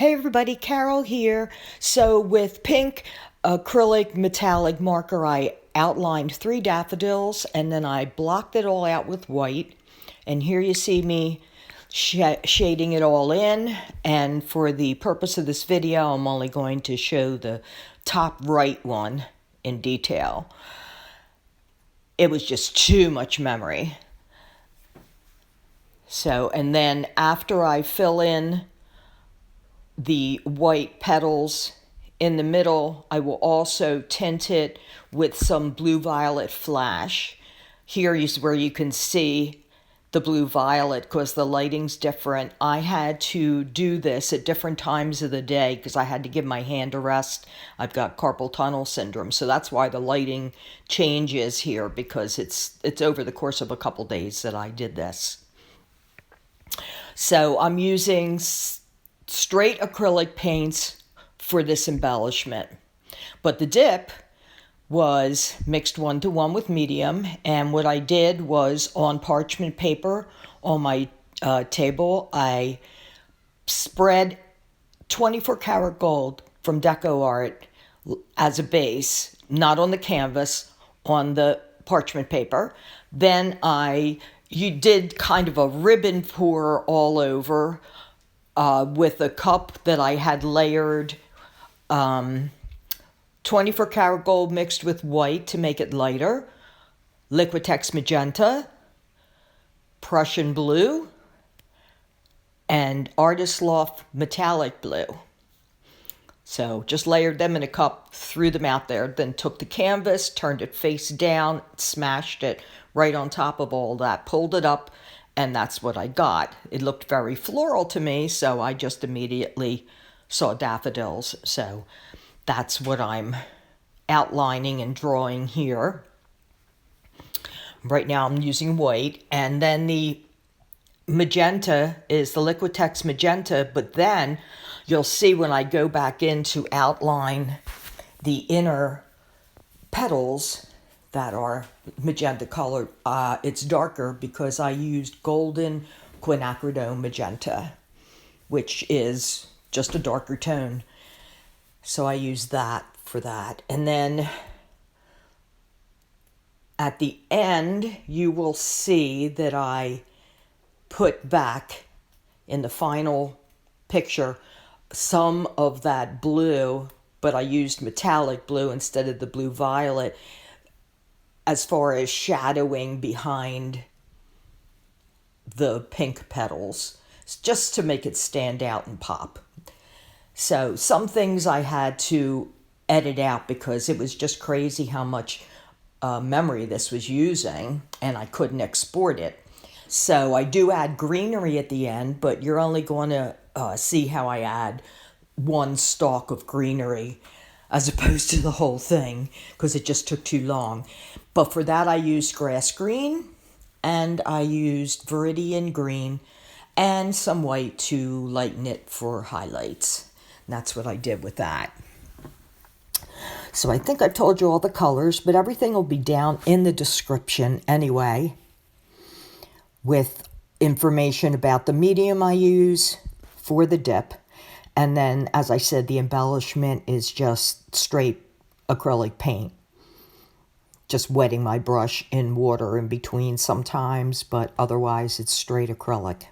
Hey everybody, Carol here. So with pink acrylic metallic marker, I outlined 3 daffodils and then I blocked it all out with white. And here you see me shading it all in. And for the purpose of this video, I'm only going to show the top right one in detail. It was just too much memory. So, and then after I fill in the white petals in the middle, I will also tint it with some blue violet flash. Here is where you can see the blue violet because the lighting's different. I had to do this at different times of the day because I had to give my hand a rest. I've got carpal tunnel syndrome, so that's why the lighting changes here, because it's over the course of a couple days that I did this. So I'm using straight acrylic paints for this embellishment, but the dip was mixed 1-to-1 with medium, and what I did was on parchment paper on my table, I spread 24 karat gold from DecoArt as a base, not on the canvas, on the parchment paper. Then you did kind of a ribbon pour all over with a cup that I had layered 24 karat gold mixed with white to make it lighter, Liquitex magenta, Prussian blue, and Artist Loft metallic blue. So just layered them in a cup, threw them out there, then took the canvas, turned it face down, smashed it right on top of all that, pulled it up, and that's what I got. It looked very floral to me, so I just immediately saw daffodils. So that's what I'm outlining and drawing here. Right now I'm using white, and then the magenta is the Liquitex magenta, but then you'll see when I go back in to outline the inner petals that are magenta colored, it's darker because I used golden quinacradone magenta, which is just a darker tone. So I use that for that. And then at the end, you will see that I put back in the final picture some of that blue, but I used metallic blue instead of the blue violet as far as shadowing behind the pink petals, just to make it stand out and pop. So some things I had to edit out because it was just crazy how much memory this was using, and I couldn't export it. So I do add greenery at the end, but you're only going to see how I add one stalk of greenery as opposed to the whole thing, because it just took too long. But for that I used grass green, and I used viridian green, and some white to lighten it for highlights. And that's what I did with that. So I think I've told you all the colors, but everything will be down in the description anyway, with information about the medium I use for the dip. And then, as I said, the embellishment is just straight acrylic paint. Just wetting my brush in water in between sometimes, but otherwise it's straight acrylic.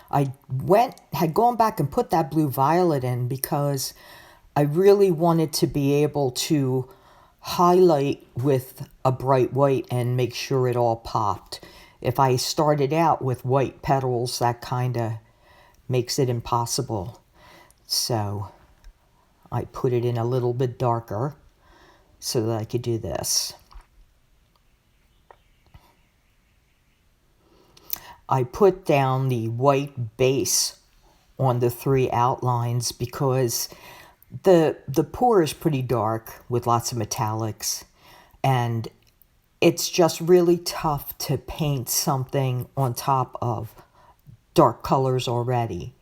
I had gone back and put that blue violet in because I really wanted to be able to highlight with a bright white and make sure it all popped. If I started out with white petals, that kind of makes it impossible. So I put it in a little bit darker so that I could do this. I put down the white base on the 3 outlines because the pour is pretty dark with lots of metallics, and it's just really tough to paint something on top of dark colors already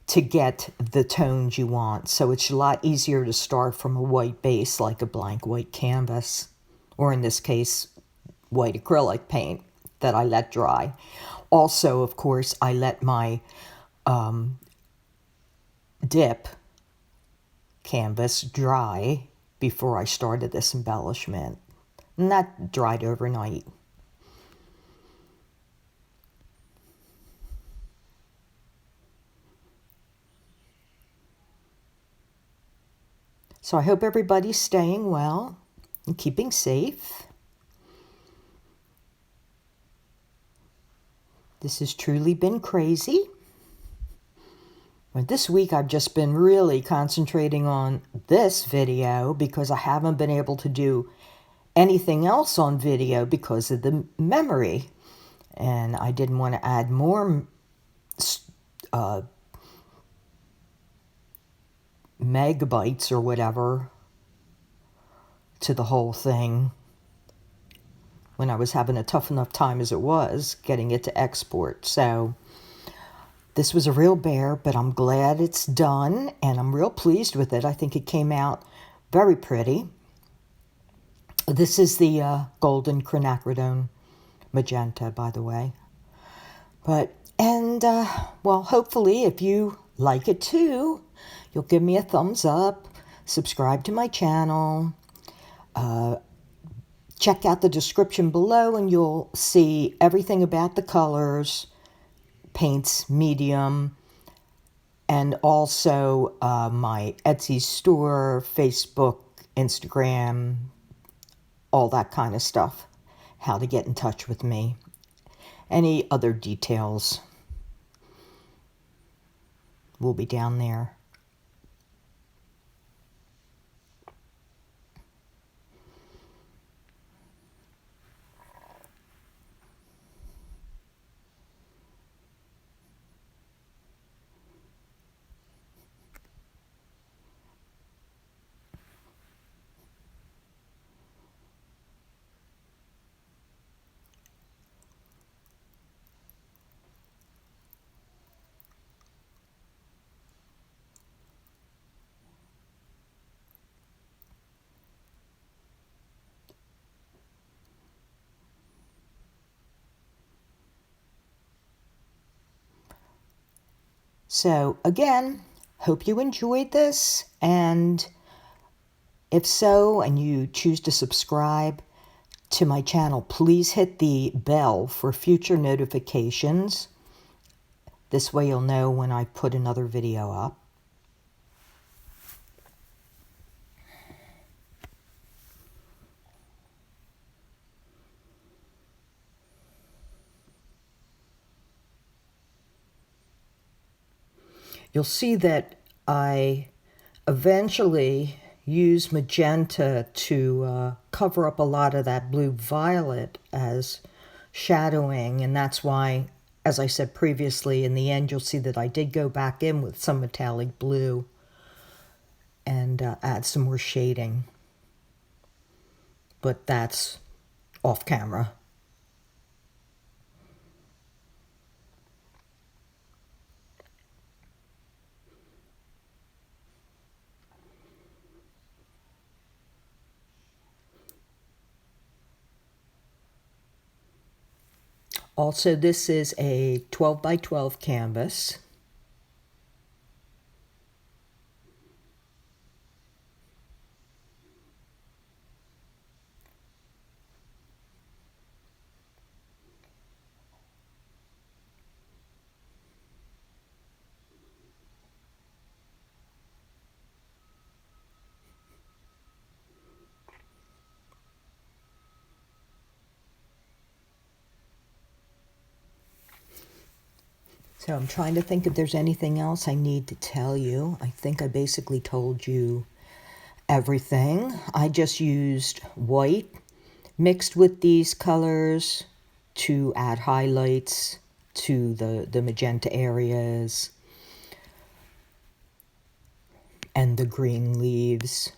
to get the tones you want. So it's a lot easier to start from a white base, like a blank white canvas, or in this case, white acrylic paint that I let dry. Also, of course, I let my dip canvas dry before I started this embellishment. And that dried overnight. So I hope everybody's staying well and keeping safe. This has truly been crazy. But this week I've just been really concentrating on this video because I haven't been able to do anything else on video because of the memory. And I didn't want to add more megabytes or whatever to the whole thing when I was having a tough enough time as it was getting it to export. So this was a real bear, but I'm glad it's done, and I'm real pleased with it. I think it came out very pretty. This is the golden quinacradone magenta, by the way. Well, hopefully, if you like it too, you'll give me a thumbs up, subscribe to my channel, check out the description below, and you'll see everything about the colors, paints, medium, and also my Etsy store, Facebook, Instagram, all that kind of stuff, how to get in touch with me, any other details will be down there. So again, hope you enjoyed this, and if so, and you choose to subscribe to my channel, please hit the bell for future notifications. This way you'll know when I put another video up. You'll see that I eventually use magenta to cover up a lot of that blue-violet as shadowing, and that's why, as I said previously, in the end you'll see that I did go back in with some metallic blue and add some more shading, but that's off camera. Also, this is a 12 by 12 canvas. So I'm trying to think if there's anything else I need to tell you. I think I basically told you everything. I just used white mixed with these colors to add highlights to the magenta areas and the green leaves.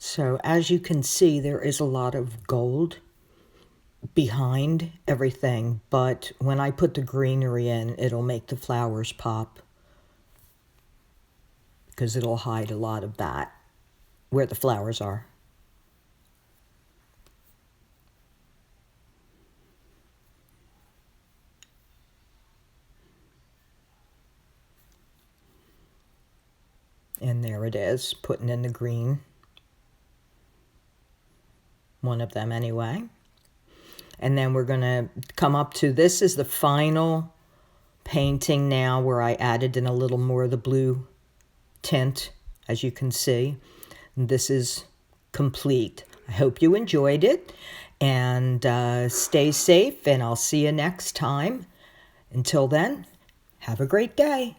So as you can see, there is a lot of gold behind everything, but when I put the greenery in, it'll make the flowers pop because it'll hide a lot of that where the flowers are. And there it is, putting in the green. One of them anyway. And then we're going to come up to, this is the final painting now where I added in a little more of the blue tint, as you can see. And this is complete. I hope you enjoyed it, and stay safe, and I'll see you next time. Until then, have a great day.